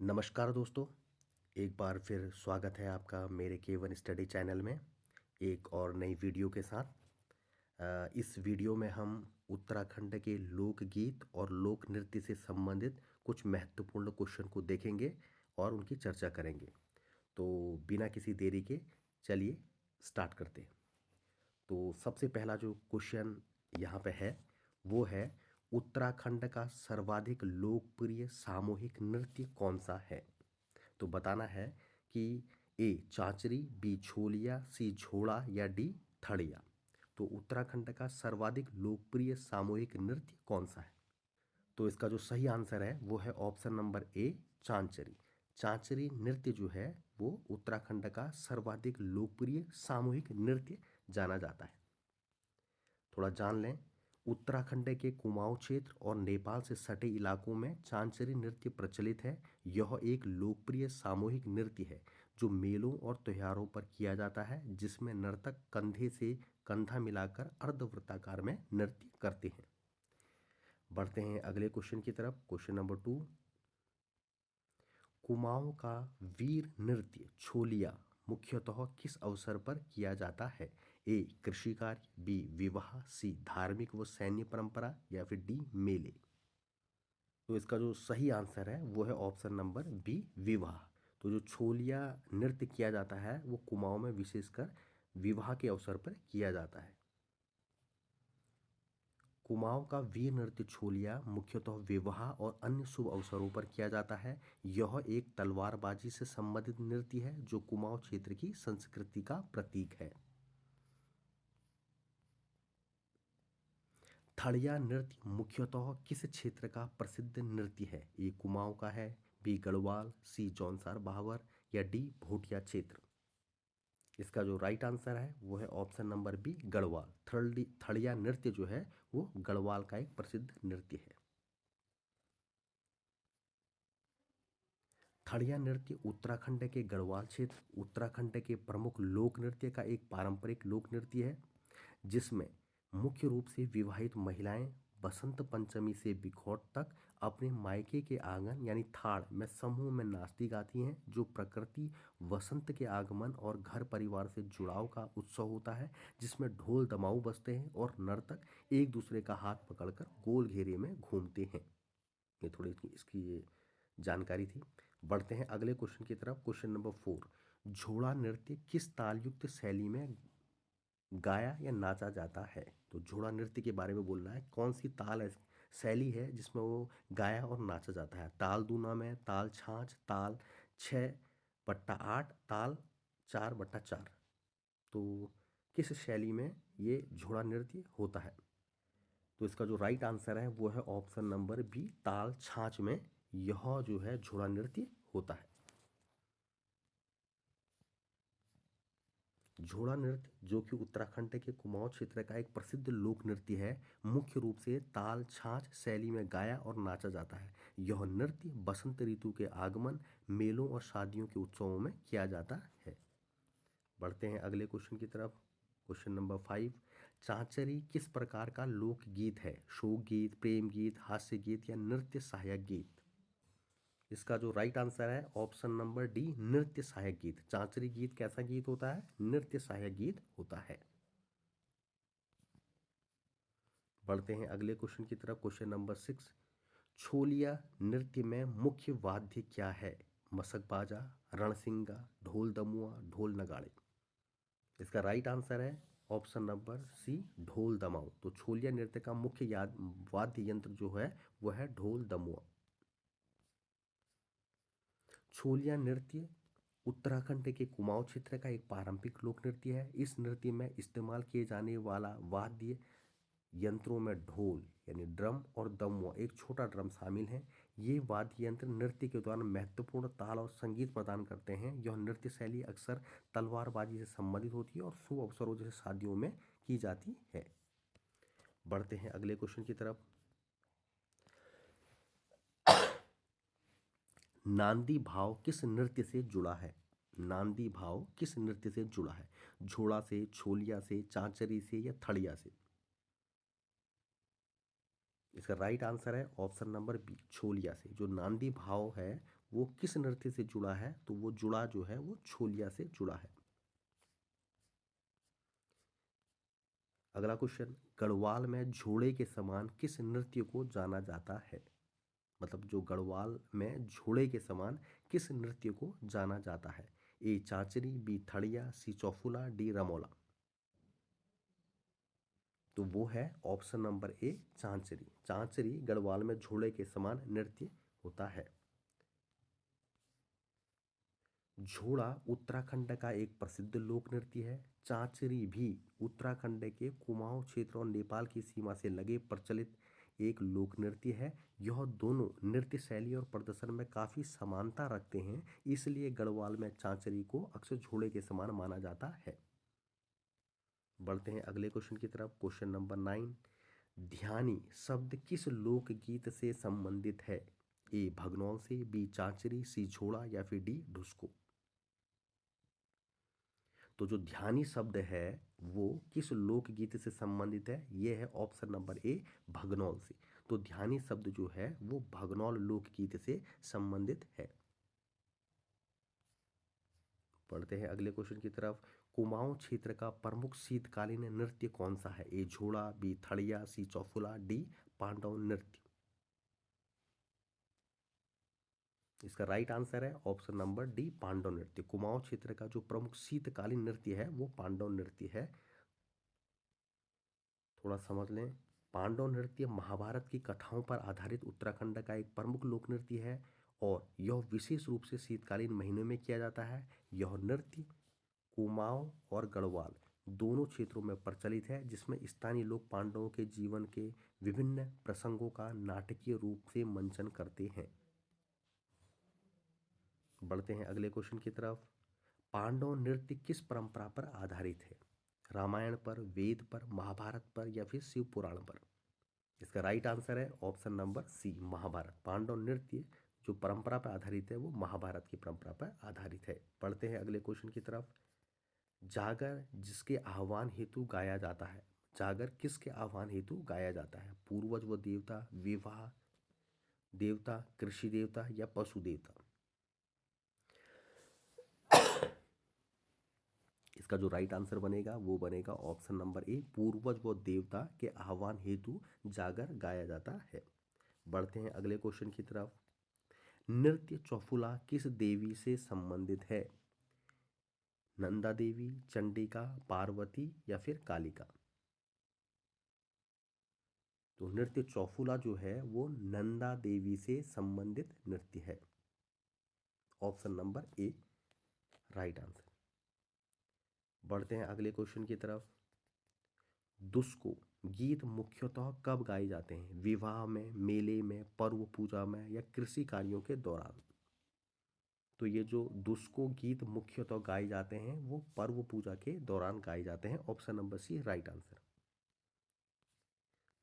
नमस्कार दोस्तों। एक बार फिर स्वागत है आपका मेरे केवन स्टडी चैनल में एक और नई वीडियो के साथ। इस वीडियो में हम उत्तराखंड के लोकगीत और लोक नृत्य से संबंधित कुछ महत्वपूर्ण क्वेश्चन को देखेंगे और उनकी चर्चा करेंगे। तो बिना किसी देरी के चलिए स्टार्ट करते हैं। तो सबसे पहला जो क्वेश्चन यहाँ पे है वो है, उत्तराखंड का सर्वाधिक लोकप्रिय सामूहिक नृत्य कौन सा है? तो बताना है कि ए चांचरी, बी छोलिया, सी झोड़ा या डी थड़िया। तो उत्तराखंड का सर्वाधिक लोकप्रिय सामूहिक नृत्य कौन सा है? तो इसका जो सही आंसर है वो है ऑप्शन नंबर ए चांचरी। चांचरी नृत्य जो है वो उत्तराखंड का सर्वाधिक लोकप्रिय सामूहिक नृत्य जाना जाता है। थोड़ा जान लें, उत्तराखंड के कुमाऊं क्षेत्र और नेपाल से सटे इलाकों में चांचरी नृत्य प्रचलित है। यह एक लोकप्रिय सामूहिक नृत्य है जो मेलों और त्योहारों पर किया जाता है, जिसमें नर्तक कंधे से कंधा मिलाकर अर्धवृत्ताकार में नृत्य करते हैं। बढ़ते हैं अगले क्वेश्चन की तरफ। क्वेश्चन नंबर 2, कुमाऊं का वीर नृत्य छोलिया मुख्यतः किस अवसर पर किया जाता है? ए कृषि कार्य, बी विवाह, सी धार्मिक व सैन्य परंपरा या फिर डी मेले। तो इसका जो सही आंसर है वो है ऑप्शन नंबर बी विवाह। तो जो छोलिया नृत्य किया जाता है वो कुमाऊं में विशेषकर विवाह के अवसर पर किया जाता है। कुमाऊं का वीर नृत्य छोलिया मुख्यतः विवाह और अन्य शुभ अवसरों पर किया जाता है। यह एक तलवारबाजी से संबंधित नृत्य है जो कुमाऊं क्षेत्र की संस्कृति का प्रतीक है। थड़िया नृत्य मुख्यतः किस क्षेत्र का प्रसिद्ध नृत्य है? ए कुमाऊं का है, बी गढ़वाल, सी जौनसार बावर या डी भोटिया क्षेत्र। इसका जो राइट आंसर है वो है ऑप्शन नंबर बी गढ़वाल। थड़िया नृत्य जो है वो गढ़वाल का एक प्रसिद्ध नृत्य है। थड़िया नृत्य उत्तराखंड के गढ़वाल क्षेत्र उत्तराखंड के प्रमुख लोक नृत्य का एक पारंपरिक लोक नृत्य है, जिसमें मुख्य रूप से विवाहित महिलाएं बसंत पंचमी से बिखौट तक अपने मायके के आंगन यानी थाड़ में समूह में नाचती गाती हैं, जो प्रकृति वसंत के आगमन और घर परिवार से जुड़ाव का उत्सव होता है, जिसमें ढोल दमाऊ बजते हैं और नर्तक एक दूसरे का हाथ पकड़कर गोल घेरे में घूमते हैं। ये थोड़ी इसकी ये जानकारी थी। बढ़ते हैं अगले क्वेश्चन की तरफ। क्वेश्चन नंबर 4, झोड़ा नृत्य किस तालयुक्त शैली में गाया या नाचा जाता है? तो झोड़ा नृत्य के बारे में बोलना है, कौन सी शैली है जिसमें वो गाया और नाचा जाता है? ताल दूना में, ताल छाछ, ताल 6/8, ताल 4/4। तो किस शैली में ये झोड़ा नृत्य होता है? तो इसका जो राइट आंसर है वो है ऑप्शन नंबर बी ताल छाछ में यह जो है झोड़ा नृत्य होता है। झोड़ा नृत्य जो कि उत्तराखंड के कुमाऊं क्षेत्र का एक प्रसिद्ध लोक नृत्य है, मुख्य रूप से ताल छाछ शैली में गाया और नाचा जाता है। यह नृत्य बसंत ऋतु के आगमन, मेलों और शादियों के उत्सवों में किया जाता है। बढ़ते हैं अगले क्वेश्चन की तरफ। क्वेश्चन नंबर 5, चांचरी किस प्रकार का लोक गीत है? शोक गीत, प्रेम गीत, हास्य गीत या नृत्य सहायक गीत? इसका जो राइट आंसर है ऑप्शन नंबर डी नृत्य सहायक गीत। चांचरी गीत कैसा गीत होता है? नृत्य सहायक गीत होता है। बढ़ते हैं अगले क्वेश्चन की तरफ। क्वेश्चन नंबर 6, छोलिया नृत्य में मुख्य वाद्य क्या है? मसक बाजा, रणसिंगा, ढोल दमुआ, ढोल नगाड़े। इसका राइट आंसर है ऑप्शन नंबर सी ढोल दमाऊ। तो छोलिया नृत्य का मुख्य वाद्य यंत्र जो है वह है ढोल दमुआ। छोलिया नृत्य उत्तराखंड के कुमाऊं क्षेत्र का एक पारंपरिक लोक नृत्य है। इस नृत्य में इस्तेमाल किए जाने वाला वाद्य यंत्रों में ढोल यानी ड्रम और दमुआ एक छोटा ड्रम शामिल हैं। ये वाद्य यंत्र नृत्य के दौरान महत्वपूर्ण ताल और संगीत प्रदान करते हैं। यह नृत्य शैली अक्सर तलवारबाजी से संबंधित होती है और शुभ अवसरों जैसे शादियों में की जाती है। बढ़ते हैं अगले क्वेश्चन की तरफ। नांदी भाव किस नृत्य से जुड़ा है? नांदी भाव किस नृत्य से जुड़ा है? झोड़ा से, छोलिया से, चांचरी से या थड़िया से? इसका राइट आंसर है ऑप्शन नंबर बी छोलिया से। जो नांदी भाव है वो किस नृत्य से जुड़ा है? तो वो जुड़ा जो है वो छोलिया से जुड़ा है। अगला क्वेश्चन, गढ़वाल में झोड़े के समान किस नृत्य को जाना जाता है? मतलब जो गढ़वाल में झोड़े के समान किस नृत्य को जाना जाता है? ए चांचरी, बी थड़िया, सी चौफुला, डी रमोला। तो वो है ऑप्शन नंबर ए चांचरी। चांचरी गढ़वाल में झोड़े के समान नृत्य होता है। झोड़ा उत्तराखंड का एक प्रसिद्ध लोक नृत्य है। चांचरी भी उत्तराखंड के कुमाऊं क्षेत्र और नेपाल की सीमा से लगे प्रचलित एक लोक नृत्य है। यह दोनों नृत्य शैली और प्रदर्शन में काफ़ी समानता रखते हैं, इसलिए गढ़वाल में चांचरी को अक्सर झोड़े के समान माना जाता है। बढ़ते हैं अगले क्वेश्चन की तरफ। क्वेश्चन नंबर 9, ध्यानी शब्द किस लोकगीत से संबंधित है? ए भगनौल से, बी चांचरी, सी झोड़ा या फिर डी ढुसको। तो जो ध्यानी शब्द है वो किस लोकगीत से संबंधित है? ये है ऑप्शन नंबर ए भगनौल से। तो ध्यानी शब्द जो है वो भगनौल लोकगीत से संबंधित है। पढ़ते हैं अगले क्वेश्चन की तरफ। कुमाऊं क्षेत्र का प्रमुख शीतकालीन नृत्य कौन सा है? ए झोड़ा, बी थड़िया, सी चौफुला, डी पांडव नृत्य। इसका राइट आंसर है ऑप्शन नंबर डी पांडव नृत्य। कुमाऊं क्षेत्र का जो प्रमुख शीतकालीन नृत्य है वो पांडव नृत्य है। थोड़ा समझ लें। पांडव नृत्य महाभारत की कथाओं पर आधारित उत्तराखंड का एक प्रमुख लोक नृत्य है और यह विशेष रूप से शीतकालीन महीनों में किया जाता है। यह नृत्य कुमाऊं और गढ़वाल दोनों क्षेत्रों में प्रचलित है, जिसमें स्थानीय लोग पांडवों के जीवन के विभिन्न प्रसंगों का नाटकीय रूप से मंचन करते हैं। बढ़ते हैं अगले क्वेश्चन की तरफ। पांडव नृत्य किस परंपरा पर आधारित है? रामायण पर, वेद पर, महाभारत पर या फिर शिव पुराण पर? इसका राइट आंसर है option number C Mahabharat. Pandav नृत्य जो परंपरा पर आधारित है वो महाभारत की परंपरा पर आधारित है। पढ़ते हैं अगले क्वेश्चन की तरफ। जागर जिसके आह्वान हेतु गाया जाता है? जागर किसके आह्वान हेतु गाया जाता है? पूर्वज व देवता, विवाह देवता, कृषि देवता या पशु देवता? इसका जो राइट आंसर बनेगा वो बनेगा ऑप्शन नंबर ए पूर्वज व देवता के आह्वान हेतु जागर गाया जाता है। बढ़ते हैं अगले क्वेश्चन की तरफ। नृत्य चौफुला किस देवी से संबंधित है? नंदा देवी, चंडिका, पार्वती या फिर कालिका? तो नृत्य चौफुला जो है वो नंदा देवी से संबंधित नृत्य है। Option number A right answer. बढ़ते हैं अगले क्वेश्चन की तरफ। दुस्को गीत मुख्यतः कब गाए जाते हैं? विवाह में, मेले में, पर्व पूजा में या कृषि कार्यों के दौरान? तो ये जो दुस्को गीत मुख्यतः गाए जाते हैं वो पर्व पूजा के दौरान गाए जाते हैं। Option number C right answer.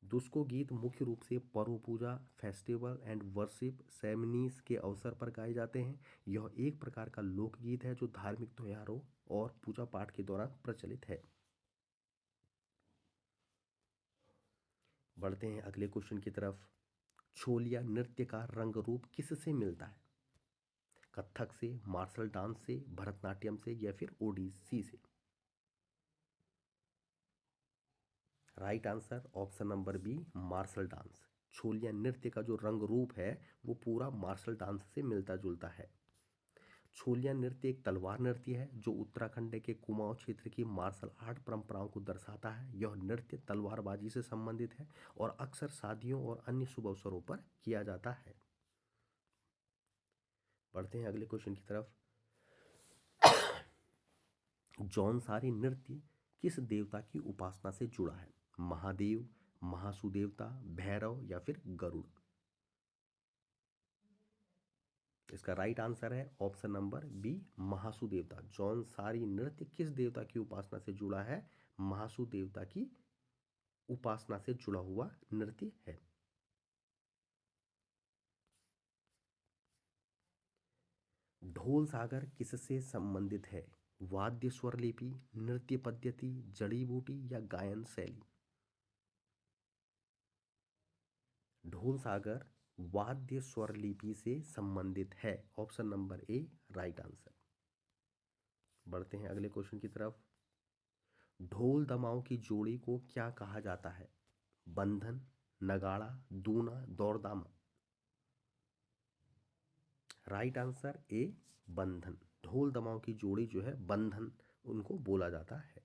दुस्को गीत मुख्य रूप से पर्व पूजा, फेस्टिवल एंड वर्शिप सेरेमनीज के अवसर पर गाए जाते हैं। यह एक प्रकार का लोकगीत है जो धार्मिक त्योहारों और पूजा पाठ के दौरान प्रचलित है। बढ़ते हैं अगले क्वेश्चन की तरफ। छोलिया नृत्य का रंग रूप किससे मिलता है? कथक से, मार्शल डांस से, भरतनाट्यम से या फिर ओडिसी से? Right answer option number B martial dance. Chholiya नृत्य का जो रंग रूप है वो पूरा मार्शल डांस से मिलता जुलता है। छोलिया नृत्य एक तलवार नृत्य है जो उत्तराखंड के कुमाऊं क्षेत्र की मार्शल आर्ट परंपराओं को दर्शाता है। यह नृत्य तलवारबाजी से संबंधित है और अक्सर शादियों और अन्य शुभ अवसरों पर किया जाता है। बढ़ते हैं अगले क्वेश्चन की तरफ। जौनसारी नृत्य किस देवता की उपासना से जुड़ा है? महादेव, महासु देवता, भैरव या फिर गरुड़? इसका राइट आंसर है ऑप्शन नंबर बी महासु देवता। जौनसारी नृत्य किस देवता की उपासना से जुड़ा है? महासु देवता की उपासना से जुड़ा हुआ नृत्य है। ढोल सागर किससे संबंधित है? वाद्य स्वर लिपि, नृत्य पद्धति, जड़ी बूटी या गायन शैली? ढोल सागर वाद्य स्वर लिपि से संबंधित है। Option number A right answer. बढ़ते हैं अगले क्वेश्चन की तरफ। ढोल दमाऊ की जोड़ी को क्या कहा जाता है? बंधन, नगाड़ा, दूना, दौड़दामा। राइट आंसर ए बंधन। ढोल दमाऊ की जोड़ी जो है बंधन उनको बोला जाता है।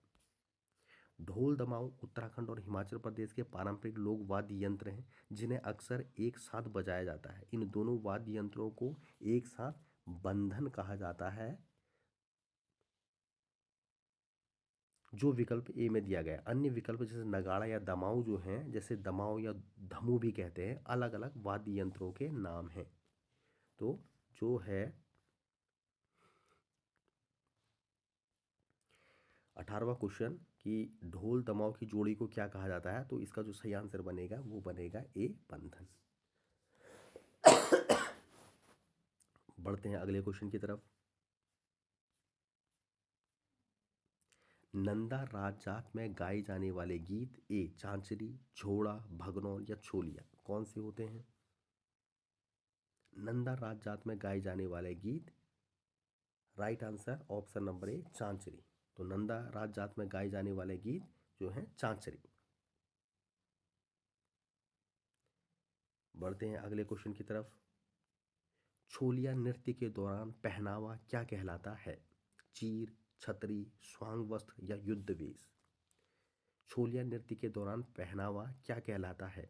ढोल दमाऊ उत्तराखंड और हिमाचल प्रदेश के पारंपरिक लोक वाद्य यंत्र हैं जिन्हें अक्सर एक साथ बजाया जाता है। इन दोनों वाद्य यंत्रों को एक साथ बंधन कहा जाता है, जो विकल्प ए में दिया गया। अन्य विकल्प जैसे नगाड़ा या दमाऊ जो हैं, जैसे दमाऊ या धमू भी कहते हैं, अलग अलग वाद्य यंत्रों के नाम हैं। तो जो है 18वां क्वेश्चन कि ढोल दमाऊ की जोड़ी को क्या कहा जाता है, तो इसका जो सही आंसर बनेगा वो बनेगा ए बंधन। बढ़ते हैं अगले क्वेश्चन की तरफ। नंदा राज जात में गाए जाने वाले गीत ए चांचरी, झोड़ा, भगनौर या छोलिया कौन से होते हैं? नंदा राज जात में गाए जाने वाले गीत, right answer option number A Chanchari. तो नंदा राज जात में गाए जाने वाले गीत जो हैं चांचरी। बढ़ते हैं अगले क्वेश्चन की तरफ। छोलिया नृत्य के दौरान पहनावा क्या कहलाता है? चीर, छतरी, स्वांग वस्त्र या युद्ध वेश। छोलिया नृत्य के दौरान पहनावा क्या कहलाता है?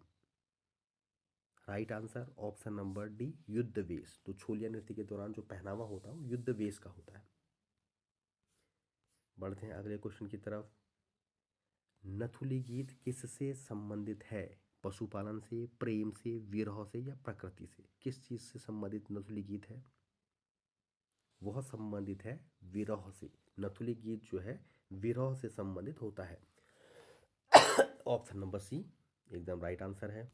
Right answer option number D युद्ध वेश। तो छोलिया नृत्य के दौरान जो पहनावा होता है वो युद्ध वेश का होता है। बढ़ते हैं अगले क्वेश्चन की तरफ। नथुली गीत किससे संबंधित है? पशुपालन से, प्रेम से, विरह से या प्रकृति से? किस चीज से संबंधित नथुली गीत है? वह संबंधित है विरह से। नथुली गीत जो है विरह से संबंधित होता है। ऑप्शन नंबर सी एकदम राइट आंसर है।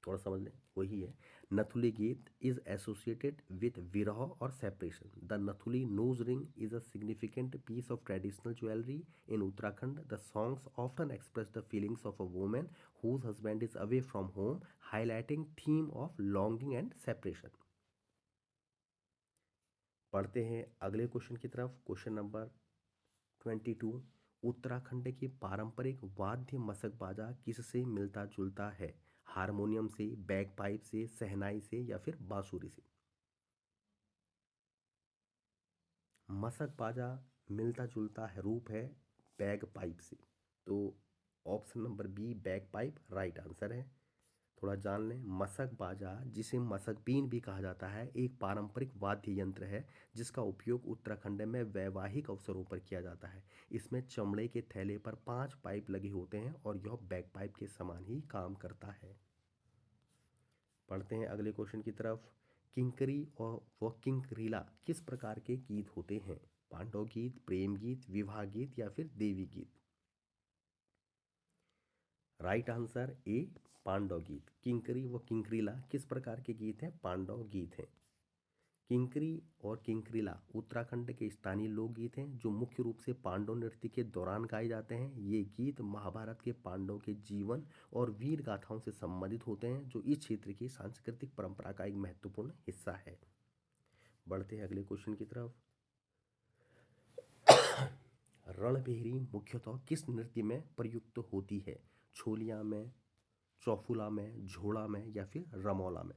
थोड़ा समझ लें, वही है। नथुली गीत इज एसोसिएटेड विथ विरह और separation. The nathuli nose ring is a significant piece of traditional jewellery in Uttarakhand. The songs often express the feelings of a women whose husband is away from home, highlighting theme of longing and separation. पढ़ते हैं अगले question की तरफ। Question number 22। Uttarakhand के पारंपरिक वाद्य मसक बाजा किससे मिलता जुलता है? हारमोनियम से, बैगपाइप से, शहनाई से या फिर बांसुरी से? मसक बाजा मिलता जुलता है रूप है बैगपाइप से। तो option number B bagpipe right answer है। थोड़ा जान लें, मसक बाजा जिसे मसक बीन भी कहा जाता है एक पारंपरिक वाद्य यंत्र है जिसका उपयोग उत्तराखंड में वैवाहिक अवसरों पर किया जाता है। इसमें चमड़े के थैले पर 5 पाइप लगे होते हैं और यह बैगपाइप के समान ही काम करता है। पढ़ते हैं अगले क्वेश्चन की तरफ। किंकरी और व किंकरीला किस प्रकार के गीत होते हैं? पांडव गीत, प्रेम गीत, विवाह गीत या फिर देवी गीत? राइट आंसर ए पांडव गीत। किंकरी व किंकरीला किस प्रकार के गीत हैं? पांडव गीत हैं। किंकरी और किंकरीला उत्तराखंड के स्थानीय लोकगीत हैं जो मुख्य रूप से पांडव नृत्य के दौरान गाए जाते हैं। ये गीत महाभारत के पांडवों के जीवन और वीर गाथाओं से संबंधित होते हैं जो इस क्षेत्र की सांस्कृतिक परंपरा का एक महत्वपूर्ण हिस्सा है। बढ़ते हैं अगले क्वेश्चन की तरफ। रणभेरी मुख्यतः किस नृत्य में प्रयुक्त होती है? छोलिया में, चौफुला में, झोड़ा में या फिर रमौला में?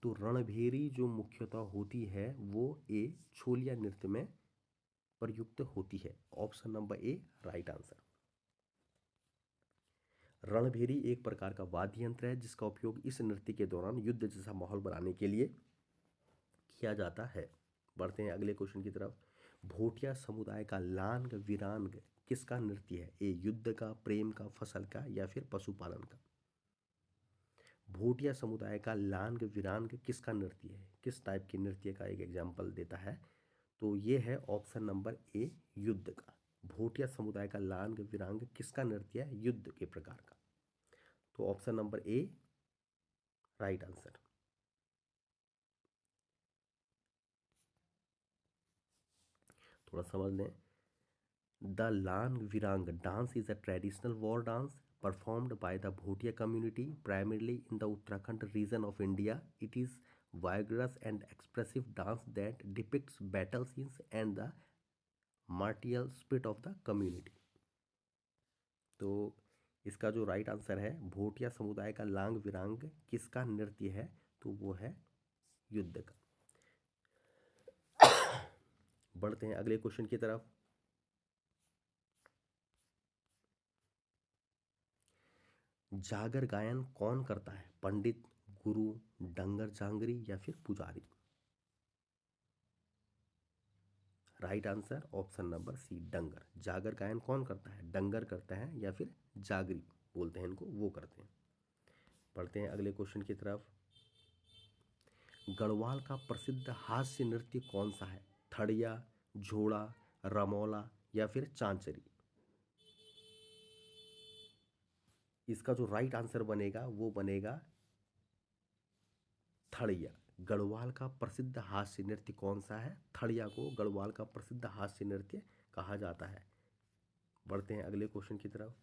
तो रणभेरी जो मुख्यतः होती है वो ए छोलिया नृत्य में प्रयुक्त होती है। Option number A right answer. रणभेरी एक प्रकार का वाद्य यंत्र है जिसका उपयोग इस नृत्य के दौरान युद्ध जैसा माहौल बनाने के लिए किया जाता है। बढ़ते हैं अगले क्वेश्चन की तरफ। भोटिया समुदाय का लांग विरांग किसका नृत्य है? ए युद्ध का, प्रेम का, फसल का या फिर पशुपालन का? भोटिया समुदाय का लांग विरांग किसका नृत्य है? किस टाइप के नृत्य का एक एग्जाम्पल देता है? तो ये है ऑप्शन नंबर ए युद्ध का। भोटिया समुदाय का लांग विरांग किसका नृत्य है? युद्ध के प्रकार का। तो option number A right answer. थोड़ा समझ लें। द लांग विरांग dance is a traditional war dance performed by the Bhotia community primarily in the Uttarakhand region of India. It is vigorous and expressive dance that depicts battle scenes and the martial spirit of the community. तो इसका जो right answer है, भोटिया समुदाय का लांग विरांग किसका नृत्य है, तो वो है युद्ध का। बढ़ते हैं अगले क्वेश्चन की तरफ। जागर गायन कौन करता है, पंडित, गुरु, डंगर जांगरी या फिर पुजारी? Right answer option number C, डंगर। जागर गायन कौन करता है, डंगर करते हैं या फिर जागरी बोलते हैं इनको, वो करते हैं। पढ़ते हैं अगले क्वेश्चन की तरफ। गढ़वाल का प्रसिद्ध हास्य नृत्य कौन सा है, थड़िया, झोड़ा, रमौला या फिर चांचरी? इसका जो राइट आंसर बनेगा वो बनेगा थड़िया। गढ़वाल का प्रसिद्ध हास्य नृत्य कौन सा है, थड़िया को गढ़वाल का प्रसिद्ध हास्य नृत्य कहा जाता है। बढ़ते हैं अगले क्वेश्चन की तरफ।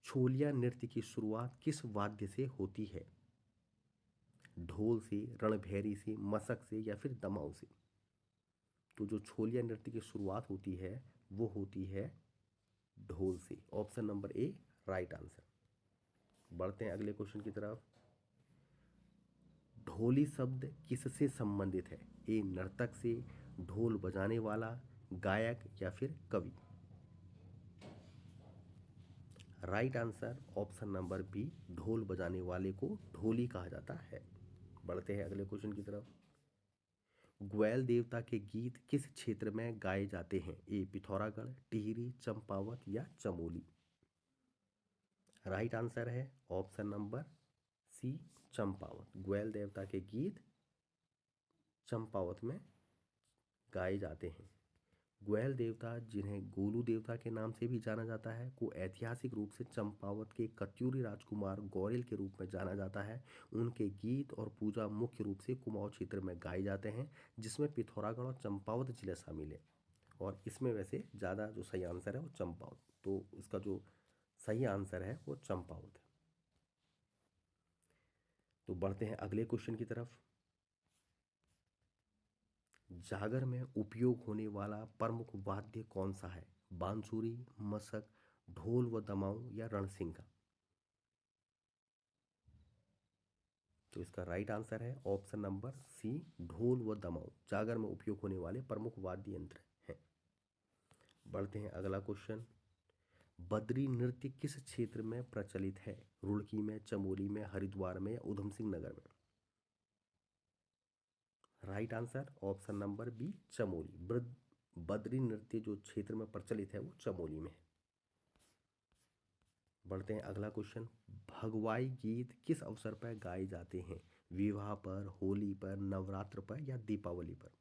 छोलिया नृत्य की शुरुआत किस वाद्य से होती है, ढोल से, रणभैरी से, मशक से या फिर दमाऊ से? तो जो छोलिया नृत्य की शुरुआत होती है वो होती है ढोल से। Option number A right answer. बढ़ते हैं अगले क्वेश्चन की तरफ। ढोली शब्द किससे संबंधित है, ए नर्तक से, ढोल बजाने वाला, गायक या फिर कवि? Right answer option number B, ढोल बजाने वाले को ढोली कहा जाता है। बढ़ते हैं अगले क्वेश्चन की तरफ। ग्वाल देवता के गीत किस क्षेत्र में गाए जाते हैं, ए पिथौरागढ़, टिहरी, चंपावत या चमोली? राइट आंसर है ऑप्शन नंबर सी, चंपावत। ग्वाल देवता के गीत चंपावत में गाए जाते हैं। ग्वाल देवता, जिन्हें गोलू देवता के नाम से भी जाना जाता है, को ऐतिहासिक रूप से चंपावत के कत्यूरी राजकुमार गौरेल के रूप में जाना जाता है। उनके गीत और पूजा मुख्य रूप से कुमाऊं क्षेत्र में गाए जाते हैं, जिसमें पिथौरागढ़ और चंपावत जिले शामिल है। और इसमें वैसे ज़्यादा जो सही आंसर है वो चंपावत, तो इसका जो सही आंसर है वो चंपावत है। तो बढ़ते हैं अगले क्वेश्चन की तरफ। जागर में उपयोग होने वाला प्रमुख वाद्य कौन सा है, बांसुरी, मशक, ढोल व दमाऊ या रणसिंघा? तो इसका राइट आंसर है ऑप्शन नंबर सी, ढोल व दमाऊ जागर में उपयोग होने वाले प्रमुख वाद्य यंत्र हैं। बढ़ते हैं अगला क्वेश्चन। बद्री नृत्य किस क्षेत्र में प्रचलित है, रुड़की में, चमोली में, हरिद्वार में या उधम सिंह नगर में? Right answer option number B, Chamoli. Badri नृत्य जो क्षेत्र में प्रचलित है वो चमोली में है। बढ़ते हैं अगला क्वेश्चन। भगवाई गीत किस अवसर पर गाए जाते हैं, विवाह पर, होली पर, नवरात्र पर या दीपावली पर?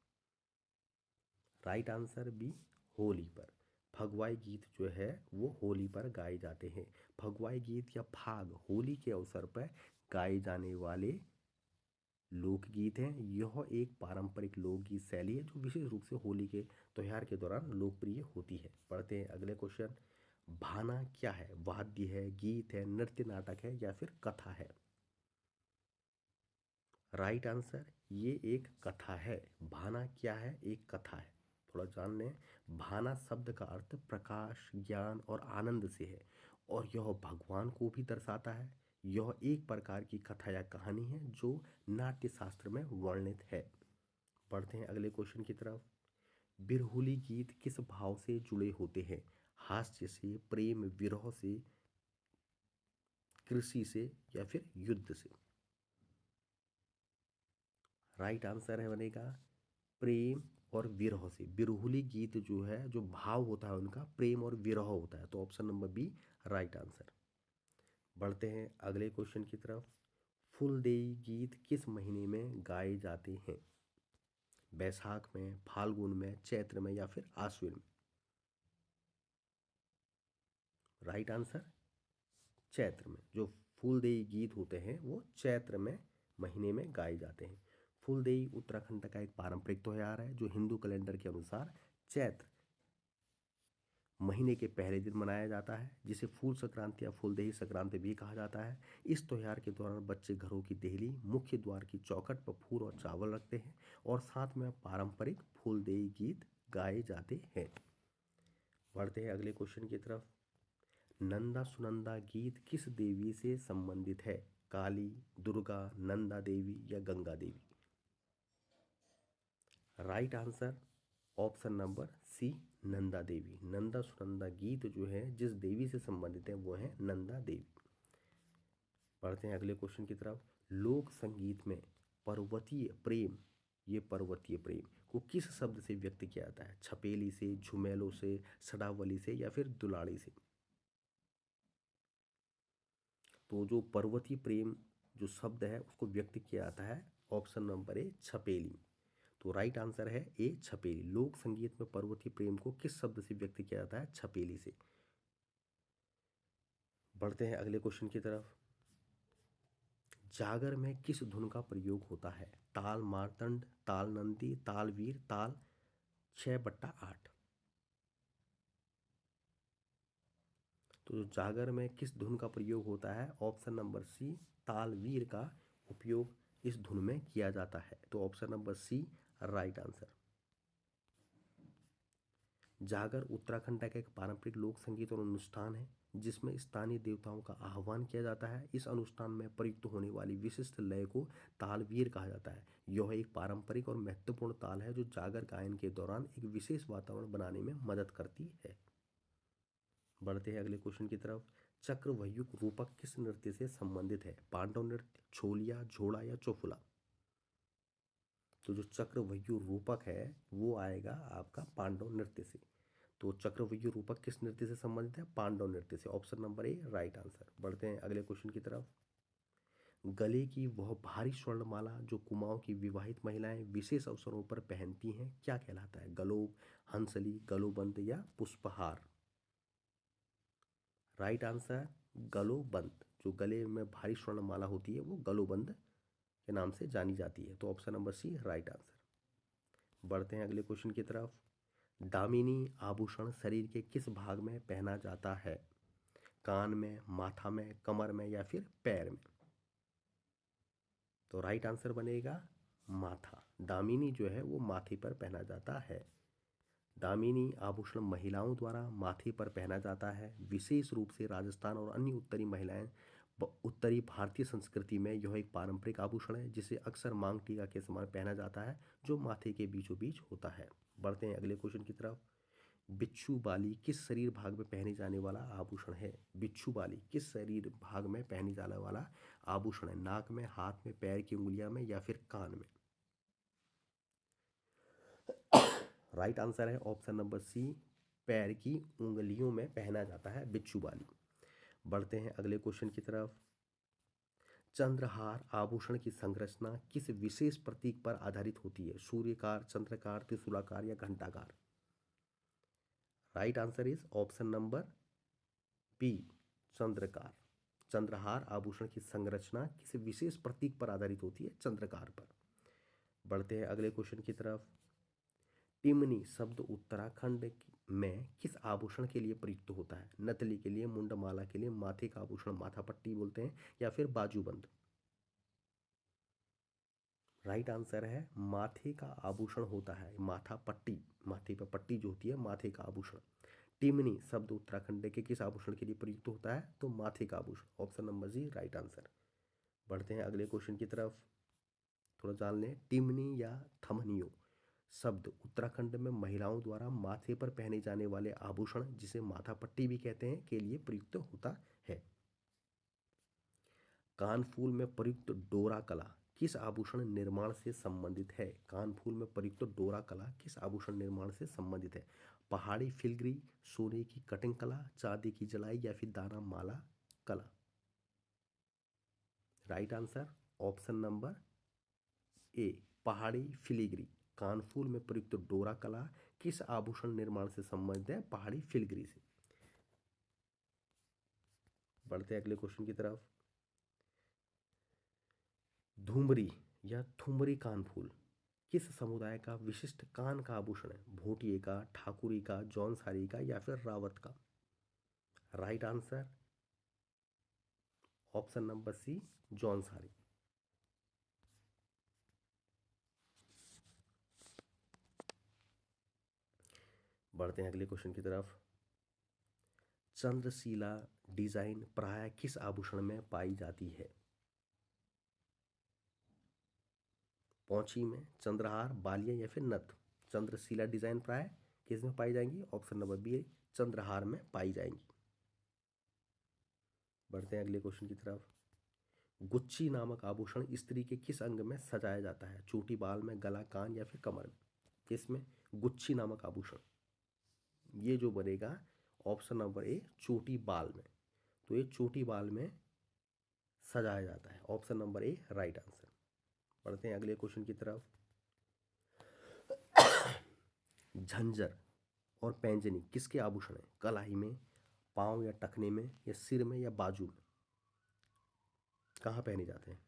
राइट आंसर बी, होली पर। भगवाई गीत जो है वो होली पर गाए जाते हैं। भगवाई गीत या फाग होली के अवसर पर गाए जाने वाले लोकगीत हैं। यह एक पारंपरिक लोकगीत शैली है जो विशेष रूप से होली के त्यौहार के दौरान लोकप्रिय होती है। पढ़ते हैं अगले क्वेश्चन। भाना क्या है, वाद्य है, गीत है, नृत्य नाटक है या फिर कथा है? राइट आंसर, ये एक कथा है। भाना क्या है, एक कथा है। थोड़ा जान लें। भाना शब्द का अर्थ प्रकाश, ज्ञान और आनंद से है और यह भगवान को भी दर्शाता है। यह एक प्रकार की कथा या कहानी है जो नाट्य शास्त्र में वर्णित है। पढ़ते हैं अगले क्वेश्चन की तरफ। बिरहुली गीत किस भाव से जुड़े होते हैं, हास्य से, प्रेम विरह से, कृषि से या फिर युद्ध से? राइट आंसर है बनेगा प्रेम और विरह से। बिरहुली गीत जो है, जो भाव होता है उनका प्रेम और विरह होता है, तो option number B right answer. बढ़ते हैं अगले क्वेश्चन की तरफ। फूलदेई गीत किस महीने में गाए जाते हैं, बैसाख में, फाल्गुन में, चैत्र में या फिर आश्विन में? राइट आंसर चैत्र में। जो फूलदेई गीत होते हैं वो चैत्र में महीने में गाए जाते हैं। फूलदेई उत्तराखंड का एक पारंपरिक त्यौहार है जो हिंदू कैलेंडर के अनुसार चैत्र महीने के पहले दिन मनाया जाता है, जिसे फूल संक्रांति या फूलदेही संक्रांति भी कहा जाता है। इस त्यौहार के दौरान बच्चे घरों की देहली, मुख्य द्वार की चौखट पर फूल और चावल रखते हैं और साथ में पारंपरिक फूलदेही गीत गाए जाते हैं। बढ़ते हैं अगले क्वेश्चन की तरफ। नंदा सुनंदा गीत किस देवी से संबंधित है? काली, दुर्गा, नंदा देवी या Ganga Devi? Right answer option number C, Nanda Devi. Nanda Sunanda गीत जो है जिस देवी से संबंधित है वो है नंदा देवी। पढ़ते हैं अगले क्वेश्चन की तरफ। लोक संगीत में पर्वतीय प्रेम, ये पर्वतीय प्रेम को किस शब्द से व्यक्त किया जाता है? छपेली से, झुमेलों से, सडावली से या फिर दुलाड़ी से? तो जो पर्वतीय प्रेम जो शब्द है उसको व्यक्त किया जाता है ऑप्शन नंबर ए, छपेली। तो राइट आंसर है ए, छपेली। लोक संगीत में पर्वतीय प्रेम को किस शब्द से व्यक्त किया जाता है? छपेली से। बढ़ते हैं अगले क्वेश्चन की तरफ। जागर में किस धुन का प्रयोग होता है? ताल मार्तंड, ताल नंदी, ताल वीर, ताल 6/8? तो जागर में किस धुन का प्रयोग होता है? ऑप्शन नंबर सी, ताल वीर का उपयोग इस धुन में किया जाता है। तो option number C right answer. जागर उत्तराखंड का एक पारंपरिक लोक संगीत और अनुष्ठान है जिसमें स्थानीय देवताओं का आह्वान किया जाता है। इस अनुष्ठान में प्रयुक्त होने वाली विशिष्ट लय को तालवीर कहा जाता है। यह एक पारंपरिक और महत्वपूर्ण ताल है जो जागर गायन के दौरान एक विशेष वातावरण बनाने में मदद करती है। बढ़ते हैं अगले क्वेश्चन की तरफ। चक्रव्यूह रूपक किस नृत्य से संबंधित है? पांडव नृत्य, छोलिया, झोड़ा या चौफुला? तो जो चक्रव्यूह रूपक है वो आएगा आपका पांडव नृत्य से। तो चक्रव्यूह रूपक किस नृत्य से संबंधित है? पांडव नृत्य से। Option number A right answer. बढ़ते हैं अगले क्वेश्चन की तरफ। गले की वह भारी स्वर्णमाला जो कुमाऊं की विवाहित महिलाएं विशेष अवसरों पर पहनती हैं क्या कहलाता है? गलोब, हंसली, गलोबंद या पुष्पहार? राइट आंसर गलोबंद। जो गले में भारी स्वर्णमाला होती है वो गलोबंद के नाम से जानी जाती है। तो option number C right answer. बढ़ते हैं अगले क्वेश्चन की तरफ। दामिनी आभूषण शरीर के किस भाग में पहना जाता है? कान में, माथा में, कमर में या फिर पैर में? तो राइट आंसर बनेगा माथा। दामिनी जो है वो माथे पर पहना जाता है। दामिनी आभूषण महिलाओं द्वारा माथे पर पहना जाता है। विशेष रूप से राजस्थान और अन्य उत्तरी महिलाएं उत्तरी भारतीय संस्कृति में यह एक पारंपरिक आभूषण है जिसे अक्सर मांग टीका के समान पहना जाता है जो माथे के बीचों बीच होता है। बढ़ते हैं अगले क्वेश्चन की तरफ। बिच्छू बाली किस शरीर भाग में पहने जाने वाला आभूषण है? बिच्छू बाली किस शरीर भाग में पहने जाने वाला आभूषण है? नाक में, हाथ में, पैर की उंगलियां में या फिर कान में? राइट आंसर है ऑप्शन नंबर सी, पैर की उंगलियों में पहना जाता है बिच्छू बाली। बढ़ते हैं अगले क्वेश्चन की तरफ। चंद्रहार आभूषण की संरचना किस विशेष प्रतीक पर आधारित होती है? सूर्यकार, चंद्रकार, त्रिशूलाकार या घंटाकार? Right answer is option number B, चंद्रकार। चंद्रहार आभूषण की संरचना किस विशेष प्रतीक पर आधारित होती है? चंद्रकार पर। बढ़ते हैं अगले क्वेश्चन की तरफ। टिमनी शब्द उत्तराखंड में किस आभूषण के लिए प्रयुक्त होता है? नथली के लिए, मुंडमाला के लिए, माथे का आभूषण माथा पट्टी बोलते हैं या फिर बाजूबंद? राइट आंसर है माथे का आभूषण होता है माथा पट्टी। माथे पर पट्टी जो होती है माथे का आभूषण। टिमनी शब्द उत्तराखंड के किस आभूषण के लिए प्रयुक्त होता है? तो माथे का आभूषण। ऑप्शन नंबर जी राइट आंसर। बढ़ते हैं अगले क्वेश्चन की तरफ। थोड़ा जान लें। टिमनी या थमनियो शब्द उत्तराखंड में महिलाओं द्वारा माथे पर पहने जाने वाले आभूषण जिसे माथा पट्टी भी कहते हैं के लिए प्रयुक्त होता है। कानफूल में प्रयुक्त डोरा कला किस आभूषण निर्माण से संबंधित है? कानफूल में प्रयुक्त डोरा कला किस आभूषण निर्माण से संबंधित है? पहाड़ी फिलग्री, सोने की कटिंग कला, चांदी की जलाई या फिर दाना माला कला? राइट आंसर ऑप्शन नंबर ए, पहाड़ी फिलिग्री। कानफूल में प्रयुक्त डोरा कला किस आभूषण निर्माण से संबंधित है? पहाड़ी फिलग्री से। बढ़ते अगले क्वेश्चन की तरफ। धुमरी या थुमरी कानफूल किस समुदाय का विशिष्ट कान का आभूषण है? भोटिये का, ठाकुरी का, जौनसारी का या फिर रावत का? Right answer option number C, Jaunsari. बढ़ते हैं अगले क्वेश्चन की तरफ। चंद्रशिला डिजाइन प्राय किस आभूषण में पाई जाती है? पौंची में, चंद्रहार, बालियां या फिर नथ? चंद्रशिला डिजाइन प्राय किस में पाई जाएंगी? ऑप्शन नंबर बी, चंद्रहार में पाई जाएंगी। बढ़ते हैं अगले क्वेश्चन की तरफ। गुच्ची नामक आभूषण स्त्री के किस अंग में सजाया जाता है? चोटी, बाल में, गला, कान या फिर कमर में? किसमें? गुच्ची नामक आभूषण ये जो बनेगा ऑप्शन नंबर ए, चोटी बाल में। तो ये चोटी बाल में सजाया जाता है। Option number A right answer. बढ़ते हैं अगले क्वेश्चन की तरफ। झंझर और पैंजनी किसके आभूषण है? कलाई में, पाँव या टखने में, या सिर में या बाजू में? कहाँ पहने जाते हैं?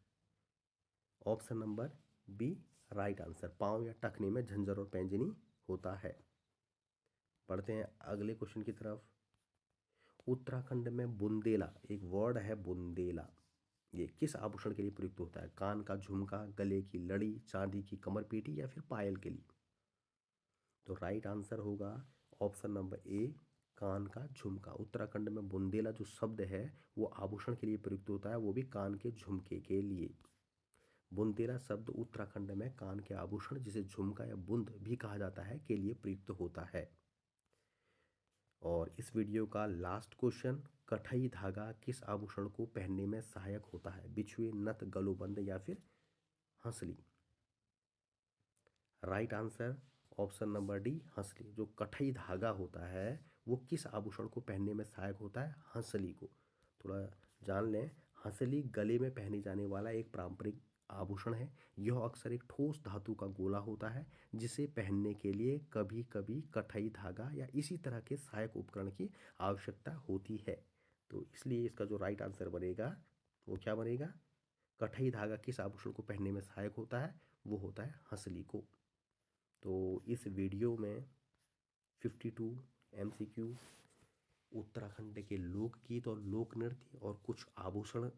Option number B right answer, पाँव या टखने में झंझर और पैंजनी होता है। बढ़ते हैं अगले क्वेश्चन की तरफ। उत्तराखंड में बुंदेला एक वर्ड है, बुंदेला ये किस आभूषण के लिए प्रयुक्त होता है? कान का झुमका, गले की लड़ी, चांदी की कमर पेटी या फिर पायल के लिए? तो राइट आंसर होगा ऑप्शन नंबर ए, कान का झुमका। उत्तराखंड में बुंदेला जो शब्द है वो आभूषण के लिए प्रयुक्त होता है, वो भी कान के झुमके के लिए। बुंदेला शब्द उत्तराखंड में कान के आभूषण, जिसे झुमका या बुंद भी कहा जाता है, के लिए प्रयुक्त होता है। और इस वीडियो का लास्ट क्वेश्चन, कठई धागा किस आभूषण को पहनने में सहायक होता है? बिछुए, नथ, गलोबंद या फिर Hansli? Right answer option number D, Hansli. जो कठई धागा होता है वो किस आभूषण को पहनने में सहायक होता है? हंसली को। थोड़ा जान लें, हंसली गले में पहने जाने वाला एक पारंपरिक आभूषण है। यह अक्सर एक ठोस धातु का गोला होता है, जिसे पहनने के लिए कभी कभी कठई धागा या इसी तरह के सहायक उपकरण की आवश्यकता होती है। तो इसलिए इसका जो राइट आंसर बनेगा वो क्या बनेगा? कठई धागा किस आभूषण को पहनने में सहायक होता है? वो होता है हंसली को। तो इस वीडियो में 52 MCQ, उत्तराखंड के लोकगीत और लोक नृत्य और कुछ आभूषण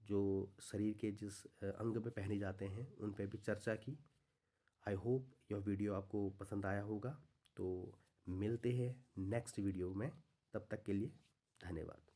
जो शरीर के जिस अंग में पहने जाते हैं उन पर भी चर्चा की। आई होप यह वीडियो आपको पसंद आया होगा। तो मिलते हैं नेक्स्ट वीडियो में, तब तक के लिए धन्यवाद।